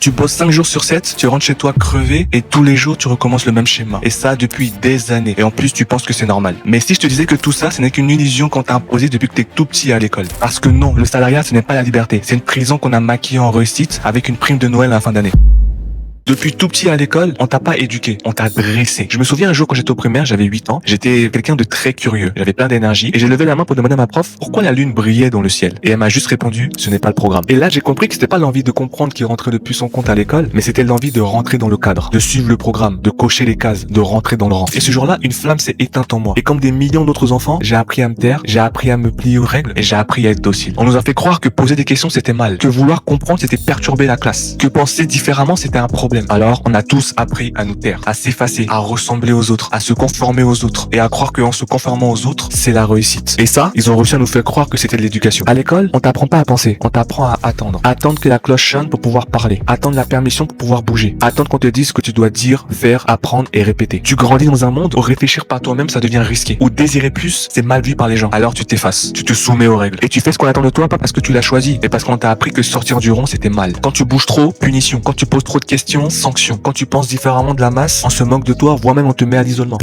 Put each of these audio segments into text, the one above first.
Tu bosses 5 jours sur 7, tu rentres chez toi crevé et tous les jours tu recommences le même schéma. Et ça depuis des années. Et en plus tu penses que c'est normal. Mais si je te disais que tout ça, ce n'est qu'une illusion qu'on t'a imposée depuis que t'es tout petit à l'école. Parce que non, le salariat ce n'est pas la liberté. C'est une prison qu'on a maquillée en réussite avec une prime de Noël à la fin d'année. Depuis tout petit à l'école, on t'a pas éduqué, on t'a dressé. Je me souviens un jour quand j'étais au primaire, j'avais 8 ans, j'étais quelqu'un de très curieux, j'avais plein d'énergie et j'ai levé la main pour demander à ma prof pourquoi la lune brillait dans le ciel. Et elle m'a juste répondu, ce n'est pas le programme. Et là, j'ai compris que c'était pas l'envie de comprendre qui rentrait depuis son compte à l'école, mais c'était l'envie de rentrer dans le cadre, de suivre le programme, de cocher les cases, de rentrer dans le rang. Et ce jour-là, une flamme s'est éteinte en moi. Et comme des millions d'autres enfants, j'ai appris à me taire, j'ai appris à me plier aux règles et j'ai appris à être docile. On nous a fait croire que poser des questions c'était mal, que vouloir comprendre c'était perturber la classe, que penser différemment c'était un problème. Alors, on a tous appris à nous taire, à s'effacer, à ressembler aux autres, à se conformer aux autres et à croire qu'en se conformant aux autres, c'est la réussite. Et ça, ils ont réussi à nous faire croire que c'était de l'éducation. À l'école, on t'apprend pas à penser, on t'apprend à attendre. Attendre que la cloche sonne pour pouvoir parler. Attendre la permission pour pouvoir bouger. Attendre qu'on te dise ce que tu dois dire, faire, apprendre et répéter. Tu grandis dans un monde où réfléchir par toi-même, ça devient risqué. Où désirer plus, c'est mal vu par les gens. Alors tu t'effaces, tu te soumets aux règles. Et tu fais ce qu'on attend de toi, pas parce que tu l'as choisi, mais parce qu'on t'a appris que sortir du rond, c'était mal. Quand tu bouges trop, punition. Quand tu poses trop de questions, sanction. Quand tu penses différemment de la masse, on se moque de toi, voire même on te met à l'isolement.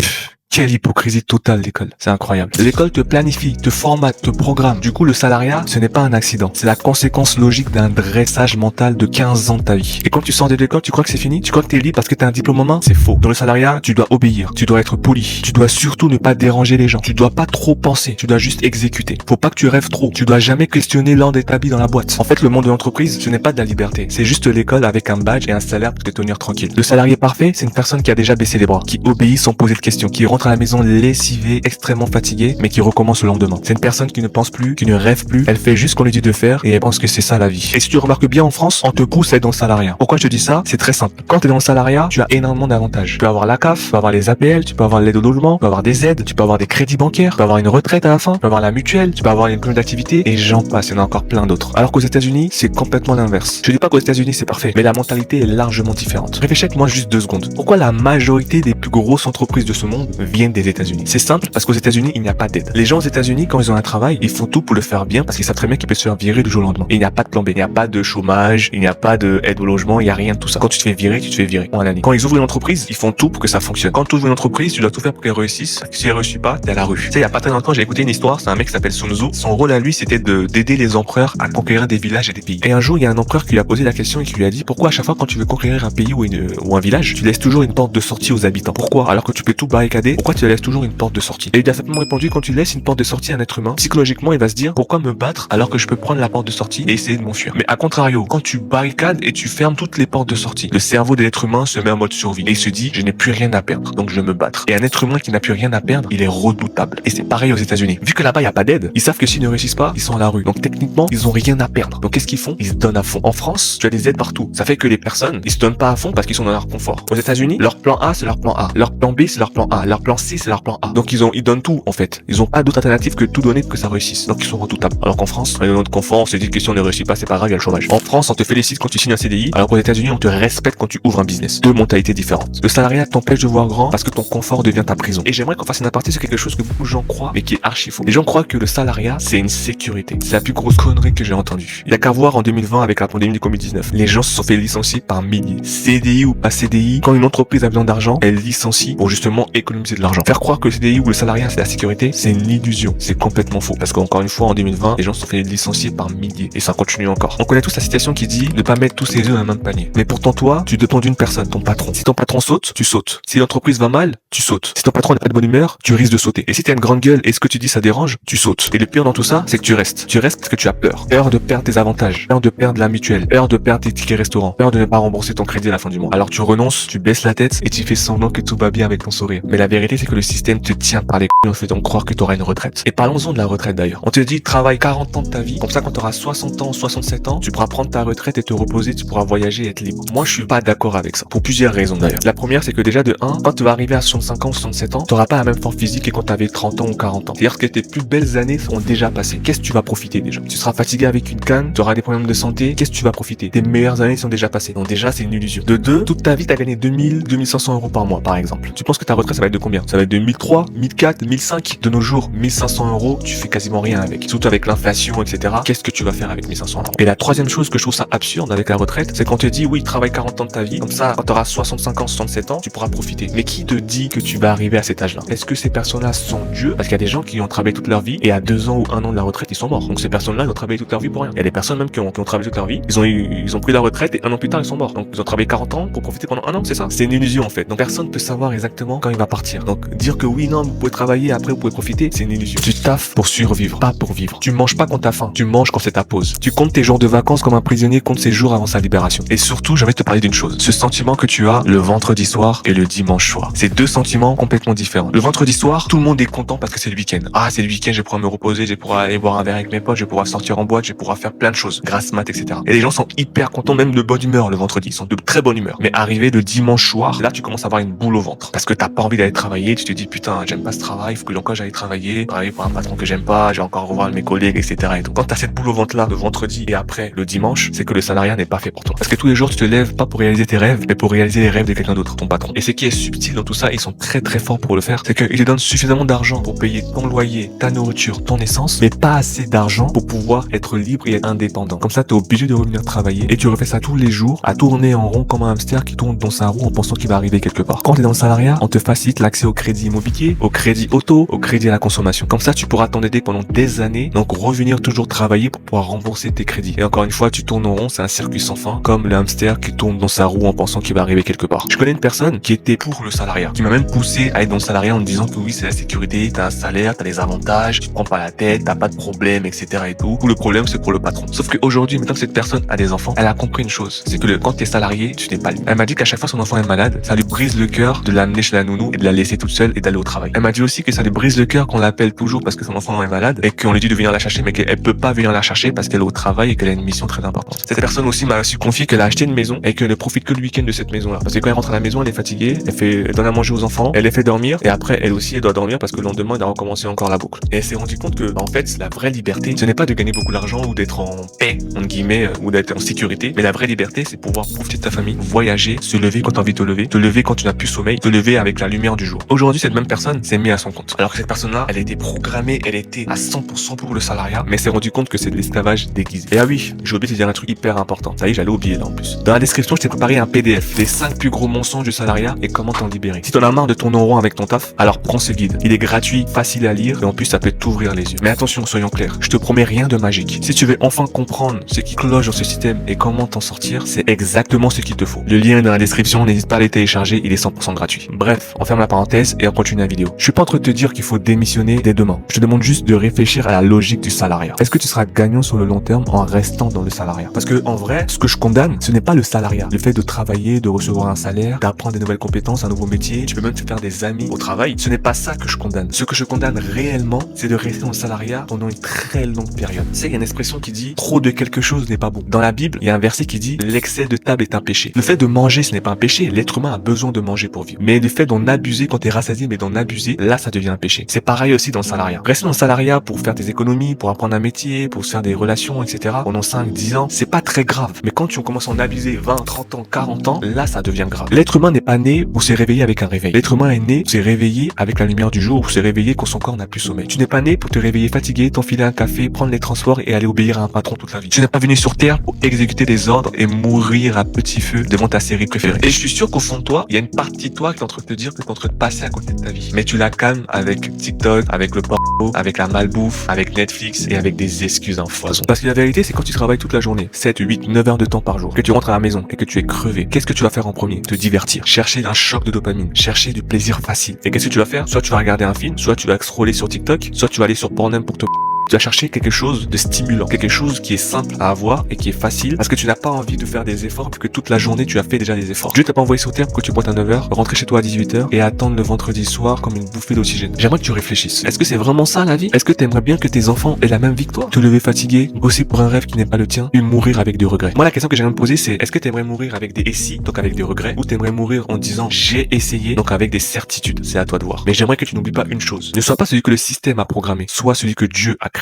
Quelle hypocrisie totale l'école, c'est incroyable. L'école te planifie, te formate, te programme. Du coup, le salariat, ce n'est pas un accident. C'est la conséquence logique d'un dressage mental de 15 ans de ta vie. Et quand tu sors de l'école, tu crois que c'est fini? Tu crois que t'es libre parce que t'as un diplôme en main? C'est faux. Dans le salariat, tu dois obéir, tu dois être poli, tu dois surtout ne pas déranger les gens. Tu dois pas trop penser, tu dois juste exécuter. Faut pas que tu rêves trop. Tu dois jamais questionner l'ordre établi dans la boîte. En fait, le monde de l'entreprise, ce n'est pas de la liberté. C'est juste l'école avec un badge et un salaire pour te tenir tranquille. Le salarié parfait, c'est une personne qui a déjà baissé les bras, qui obéit sans poser de questions, qui rentre à la maison lessivé, extrêmement fatigué, mais qui recommence le lendemain. C'est une personne qui ne pense plus, qui ne rêve plus, elle fait juste ce qu'on lui dit de faire et elle pense que c'est ça la vie. Et si tu remarques bien en France, on te pousse à être dans le salariat. Pourquoi je te dis ça? C'est très simple. Quand tu es dans le salariat, tu as énormément d'avantages. Tu peux avoir la CAF, tu peux avoir les APL, tu peux avoir l'aide au logement, tu peux avoir des aides, tu peux avoir des crédits bancaires, tu peux avoir une retraite à la fin, tu peux avoir la mutuelle, tu peux avoir une prime d'activité et j'en passe, il y en a encore plein d'autres. Alors qu'aux États-Unis, c'est complètement l'inverse. Je dis pas qu'aux États-Unis c'est parfait, mais la mentalité est largement différente. Réfléchis avec moi juste 2 secondes. Pourquoi la majorité des plus grosses entreprises de ce monde viennent des États-Unis? C'est simple, parce qu'aux États-Unis, il n'y a pas d'aide. Les gens aux États-Unis, quand ils ont un travail, ils font tout pour le faire bien parce qu'ils savent très bien qu'ils peuvent se faire virer du jour au lendemain. Et il n'y a pas de plan B, il n'y a pas de chômage, il n'y a pas de aide au logement, il n'y a rien de tout ça. Quand tu te fais virer, tu te fais virer en année. Quand ils ouvrent une entreprise, ils font tout pour que ça fonctionne. Quand tu ouvres une entreprise, tu dois tout faire pour qu'elle réussisse. Si elle réussit pas, t'es à la rue. Tu sais, il y a pas très longtemps, j'ai écouté une histoire, c'est un mec qui s'appelle Sun Tzu. Son rôle à lui, c'était d'aider les empereurs à conquérir des villages et des pays. Et un jour, il y a un empereur qui lui a posé la question et qui lui a dit pourquoi à chaque fois quand tu veux conquérir un pays ou un village, tu laisses toujours une porte de sortie aux habitants. Pourquoi? Alors que tu peux tout barricader, pourquoi tu laisses toujours une porte de sortie? Et il a simplement répondu, quand tu laisses une porte de sortie à un être humain, psychologiquement, il va se dire pourquoi me battre alors que je peux prendre la porte de sortie et essayer de m'enfuir. Mais à contrario, quand tu barricades et tu fermes toutes les portes de sortie, le cerveau de l'être humain se met en mode survie et il se dit je n'ai plus rien à perdre, donc je vais me battre. Et un être humain qui n'a plus rien à perdre, il est redoutable. Et c'est pareil aux États-Unis. Vu que là-bas il y a pas d'aide, ils savent que s'ils ne réussissent pas, ils sont à la rue. Donc techniquement, ils ont rien à perdre. Donc qu'est-ce qu'ils font? Ils se donnent à fond. En France, tu as des aides partout. Ça fait que les personnes, ils se donnent pas à fond parce qu'ils sont dans leur confort. Aux États-Unis, leur plan A c'est leur plan A, leur plan B c'est leur plan A, leur plan C c'est leur plan A. Donc ils donnent tout en fait. Ils ont pas d'autre alternative que tout donner pour que ça réussisse. Donc ils sont redoutables. Alors qu'en France, on est dans notre confort, on se dit que si on ne réussit pas, c'est pas grave, il y a le chômage. En France, on te félicite quand tu signes un CDI, alors qu'aux États-Unis, on te respecte quand tu ouvres un business. 2 mentalités différentes. Le salariat t'empêche de voir grand parce que ton confort devient ta prison. Et j'aimerais qu'on fasse une aparté sur quelque chose que beaucoup de gens croient, mais qui est archi faux. Les gens croient que le salariat, c'est une sécurité. C'est la plus grosse connerie que j'ai entendue. Il y a qu'à voir en 2020 avec la pandémie du Covid-19. Les gens se sont fait licencier par milliers. CDI ou pas CDI, quand une entreprise a besoin d'argent, elle licencie pour justement économiser de l'argent. Faire croire que le CDI ou le salariat, c'est la sécurité, c'est une illusion. C'est complètement faux. Parce qu'encore une fois, en 2020, les gens se sont fait licencier par milliers. Et ça continue encore. On connaît tous la citation qui dit ne pas mettre tous ses œufs dans la même panier. Mais pourtant, toi, tu dépends d'une personne, ton patron. Si ton patron saute, tu sautes. Si l'entreprise va mal, tu sautes. Si ton patron n'est pas de bonne humeur, tu risques de sauter. Et si t'as une grande gueule et ce que tu dis ça dérange, tu sautes. Et le pire dans tout ça, c'est que tu restes. Tu restes parce que tu as peur. Peur de perdre tes avantages. Peur de perdre la mutuelle. Peur de perdre tes tickets restaurants. Peur de ne pas rembourser ton crédit à la fin du mois. Alors tu renonces, tu baisses la tête et tu fais semblant que tout va bien avec ton sourire. Mais la vérité, c'est que le système te tient par les couilles en faisant croire que tu auras une retraite. Et parlons-en de la retraite d'ailleurs. On te dit travaille 40 ans de ta vie. Comme ça, quand tu auras 60 ans, 67 ans, tu pourras prendre ta retraite et te reposer, tu pourras voyager et être libre. Moi, je suis pas d'accord avec ça. Pour plusieurs raisons d'ailleurs. La première, c'est que déjà de 1, quand tu vas arriver à 65 ans, 67 ans, tu n'auras pas la même forme physique que quand tu avais 30 ans ou 40 ans. C'est-à-dire que tes plus belles années sont déjà passées. Qu'est-ce que tu vas profiter déjà? Tu seras fatigué avec une canne, tu auras des problèmes de santé. Qu'est-ce que tu vas profiter? Tes meilleures années sont déjà passées. Donc déjà, c'est une illusion. De 2, toute ta vie, tu as gagné 2000, 2500 euros par mois, par exemple. Tu penses que ta retraite, ça va être de combien? combien? Ça va être de 1003, 1004, 1005. De nos jours, 1500 euros, tu fais quasiment rien avec. Surtout avec l'inflation, etc. Qu'est-ce que tu vas faire avec 1500 euros? Et la troisième chose que je trouve ça absurde avec la retraite, c'est quand on te dit, oui, travaille 40 ans de ta vie. Comme ça, quand tu auras 65 ans, 67 ans, tu pourras profiter. Mais qui te dit que tu vas arriver à cet âge-là? Est-ce que ces personnes-là sont Dieu? Parce qu'il y a des gens qui ont travaillé toute leur vie et à 2 ans ou 1 an de la retraite, ils sont morts. Donc ces personnes-là, ils ont travaillé toute leur vie pour rien. Il y a des personnes même qui ont travaillé toute leur vie. Ils ont pris la retraite et 1 an plus tard, ils sont morts. Donc ils ont travaillé 40 ans pour profiter pendant 1 an, c'est ça? C'est une illusion en fait. Donc personne peut savoir exactement quand il va partir. Donc dire que oui, non, vous pouvez travailler, après vous pouvez profiter, c'est une illusion. Tu taffes pour survivre, pas pour vivre. Tu manges pas quand t'as faim, tu manges quand c'est ta pause. Tu comptes tes jours de vacances comme un prisonnier compte ses jours avant sa libération. Et surtout, j'ai envie de te parler d'une chose. Ce sentiment que tu as le vendredi soir et le dimanche soir. C'est 2 sentiments complètement différents. Le vendredi soir, tout le monde est content parce que c'est le week-end. Ah, c'est le week-end, je vais pouvoir me reposer, je vais pouvoir aller boire un verre avec mes potes, je vais pouvoir sortir en boîte, je vais pouvoir faire plein de choses, grasse mat, etc. Et les gens sont hyper contents, même de bonne humeur le vendredi. Ils sont de très bonne humeur. Mais arrivé le dimanche soir, là, tu commences à avoir une boule au ventre. Parce que t'as pas envie d'aller travailler, tu te dis, putain, j'aime pas ce travail, il faut que encore j'aille travailler pour un patron que j'aime pas, j'ai encore revoir mes collègues, etc. Et tout. Quand t'as cette boule au ventre là, le vendredi et après le dimanche, c'est que le salariat n'est pas fait pour toi. Parce que tous les jours, tu te lèves pas pour réaliser tes rêves, mais pour réaliser les rêves de quelqu'un d'autre, ton patron. Et ce qui est subtil dans tout ça, ils sont très très forts pour le faire, c'est qu'ils te donnent suffisamment d'argent pour payer ton loyer, ta nourriture, ton essence, mais pas assez d'argent pour pouvoir être libre et indépendant. Comme ça, t'es obligé de revenir travailler et tu refais ça tous les jours, à tourner en rond comme un hamster qui tourne dans sa roue en pensant qu'il va arriver quelque part. Quand t'es dans le salariat, on te facilite l'accès au crédit immobilier, au crédit auto, au crédit à la consommation. Comme ça, tu pourras t'endetter pendant des années, donc revenir toujours travailler pour pouvoir rembourser tes crédits. Et encore une fois, tu tournes en rond, c'est un circuit sans fin, comme le hamster qui tourne dans sa roue en pensant qu'il va arriver quelque part. Je connais une personne qui était pour le salariat, qui m'a même poussé à être dans le salariat en me disant que oui, c'est la sécurité, t'as un salaire, t'as des avantages, tu te prends pas la tête, t'as pas de problème, etc. et tout. Ou le problème, c'est pour le patron. Sauf qu'aujourd'hui, maintenant que cette personne a des enfants, elle a compris une chose, c'est que quand t'es salarié, tu n'es pas libre. Elle m'a dit qu'à chaque fois son enfant est malade, ça lui brise le cœur de l'amener chez la nounou et de la laisser toute seule et d'aller au travail. Elle m'a dit aussi que ça lui brise le cœur qu'on l'appelle toujours parce que son enfant est malade et qu'on lui dit de venir la chercher, mais qu'elle peut pas venir la chercher parce qu'elle est au travail et qu'elle a une mission très importante. Cette personne aussi m'a su confier qu'elle a acheté une maison et qu'elle ne profite que le week-end de cette maison-là. Parce que quand elle rentre à la maison, elle est fatiguée, elle donne à manger aux enfants, elle les fait dormir et après elle aussi elle doit dormir parce que le lendemain elle doit recommencer encore la boucle. Et elle s'est rendue compte que en fait la vraie liberté, ce n'est pas de gagner beaucoup d'argent ou d'être en paix entre guillemets ou d'être en sécurité, mais la vraie liberté c'est pouvoir profiter de ta famille, voyager, se lever quand tu as envie de te lever quand tu n'as plus sommeil, te lever avec la lumière du jour. Aujourd'hui cette même personne s'est mise à son compte. Alors que cette personne-là, elle était programmée, elle était à 100% pour le salariat, mais s'est rendu compte que c'est de l'esclavage déguisé. Et ah oui, j'ai oublié de te dire un truc hyper important. Ça y est, j'allais oublier là en plus. Dans la description, je t'ai préparé un PDF, les 5 plus gros mensonges du salariat et comment t'en libérer. Si t'en as marre de tourner en rond avec ton taf, alors prends ce guide. Il est gratuit, facile à lire et en plus ça peut t'ouvrir les yeux. Mais attention, soyons clairs, je te promets rien de magique. Si tu veux enfin comprendre ce qui cloche dans ce système et comment t'en sortir, c'est exactement ce qu'il te faut. Le lien est dans la description, n'hésite pas à les télécharger, il est 100% gratuit. Bref, on ferme la parenthèse et on continue la vidéo. Je suis pas en train de te dire qu'il faut démissionner dès demain. Je te demande juste de réfléchir à la logique du salariat. Est-ce que tu seras gagnant sur le long terme en restant dans le salariat? Parce que en vrai, ce que je condamne, ce n'est pas le salariat. Le fait de travailler, de recevoir un salaire, d'apprendre des nouvelles compétences, un nouveau métier, tu peux même te faire des amis au travail. Ce n'est pas ça que je condamne. Ce que je condamne réellement, c'est de rester dans le salariat pendant une très longue période. Tu sais, il y a une expression qui dit trop de quelque chose n'est pas bon. Dans la Bible, il y a un verset qui dit l'excès de table est un péché. Le fait de manger, ce n'est pas un péché. L'être humain a besoin de manger pour vivre. Mais le fait d'en abuser quand t'es rassasié, mais d'en abuser, là, ça devient un péché. C'est pareil aussi dans le salariat. Rester dans le salariat pour faire tes économies, pour apprendre un métier, pour se faire des relations, etc. pendant 5, 10 ans, c'est pas très grave. Mais quand tu commences à en abuser 20, 30 ans, 40 ans, là, ça devient grave. L'être humain n'est pas né pour se réveiller avec un réveil. L'être humain est né pour se réveiller avec la lumière du jour, pour se réveiller quand son corps n'a plus sommeil. Tu n'es pas né pour te réveiller fatigué, t'enfiler un café, prendre les transports et aller obéir à un patron toute la vie. Tu n'es pas venu sur Terre pour exécuter des ordres et mourir à petit feu devant ta série préférée. Et je suis sûr qu'au fond de toi, il y a une partie de toi qui est en train de te dire que t'es en train de passer à côté de ta vie. Mais tu la calmes avec TikTok, avec le porno, avec la malbouffe, avec Netflix et avec des excuses en foison. Parce que la vérité, c'est quand tu travailles toute la journée, 7, 8, 9 heures de temps par jour, que tu rentres à la maison et que tu es crevé, qu'est-ce que tu vas faire en premier? Te divertir, chercher un choc de dopamine, chercher du plaisir facile. Et qu'est-ce que tu vas faire? Soit tu vas regarder un film, soit tu vas scroller sur TikTok, soit tu vas aller sur Pornhub pour te... Tu vas chercher quelque chose de stimulant, quelque chose qui est simple à avoir et qui est facile parce que tu n'as pas envie de faire des efforts puisque toute la journée tu as fait déjà des efforts. Dieu t'a pas envoyé sur terre pour que tu pointes à 9h, rentrer chez toi à 18h et attendre le vendredi soir comme une bouffée d'oxygène. J'aimerais que tu réfléchisses. Est-ce que c'est vraiment ça la vie? Est-ce que tu aimerais bien que tes enfants aient la même vie que toi? Te lever fatigué, bosser pour un rêve qui n'est pas le tien et mourir avec des regrets? Moi la question que j'aimerais me poser c'est est-ce que tu aimerais mourir avec des si, donc avec des regrets, ou tu aimerais mourir en disant j'ai essayé, donc avec des certitudes? C'est à toi de voir. Mais j'aimerais que tu n'oublies pas une chose. Ne sois pas celui que le système a programmé, sois celui que Dieu a créé.